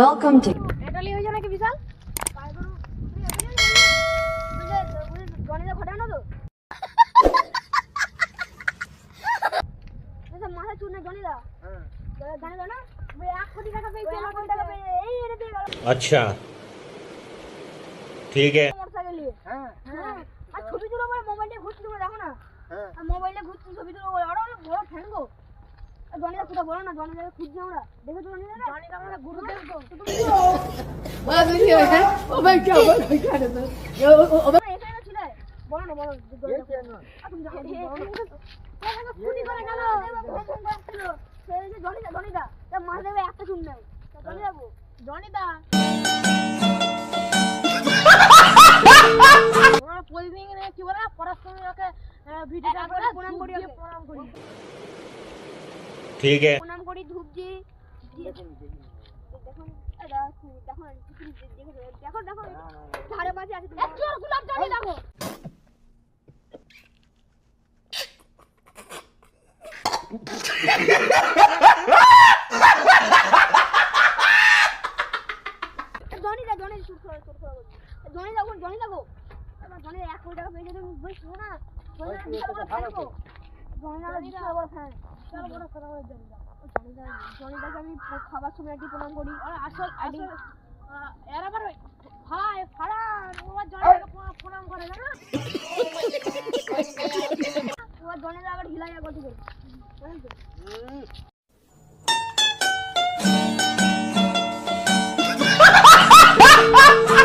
Welcome to এটালি হয়ে যায় নাকি বিশাল গণিত ঘটানো তো মাথা চুর না গণিত জানি না 1 কোটি টাকা পেয়েছে 1 কোটি টাকা পেয়ে এই এনে দিয়ে গেল अच्छा ठीक है মোটরসাইকেল নিয়ে হ্যাঁ আর ছবি তুলো বলে মোবাইলে ঘুরতে তুমি দেখো না আর মোবাইলে ঘুরতে ছবি তুলো বলে আরে বড় ফ্যান গো গণিত কোথা বলো না গণিত খুঁজছি আমরা দেখে তো গণিত আমরা গুরু দেব তো বলা দেখি ও ভাই কি হবে এখানে তো এখানে ছিল বলো না বলো তুমি জানো ছুটি করে গেল ছিল সেই যে গণিত তা মার দেবে একটা চুন নেই চলে যাবো গণিত আমরা প্রতিদিন কি বলে পড়াশোনাকে ভিডিওটা করে প্রণাম করি ठीक है প্রণাম করি ধূপ দিই দেখুন দেখো ধারে মাঝে আছে এক চোর গোলাপ জানি দেখো জনি শুট করো জনি দেখো আমার জনি 1 কোটি টাকা পেয়ে তুমি বুঝছো না জনি বড় ফ্যান চলো বড় কথা বলে জনিদাকে আমি খাবার সময় একটি প্রণাম করি আর আসল এর আবার ভাই ফাড়ান ওর জনিদাকে প্রণাম করে জানো ওর জনিদা আবার হিলাইয়া গতি করে জানেন তো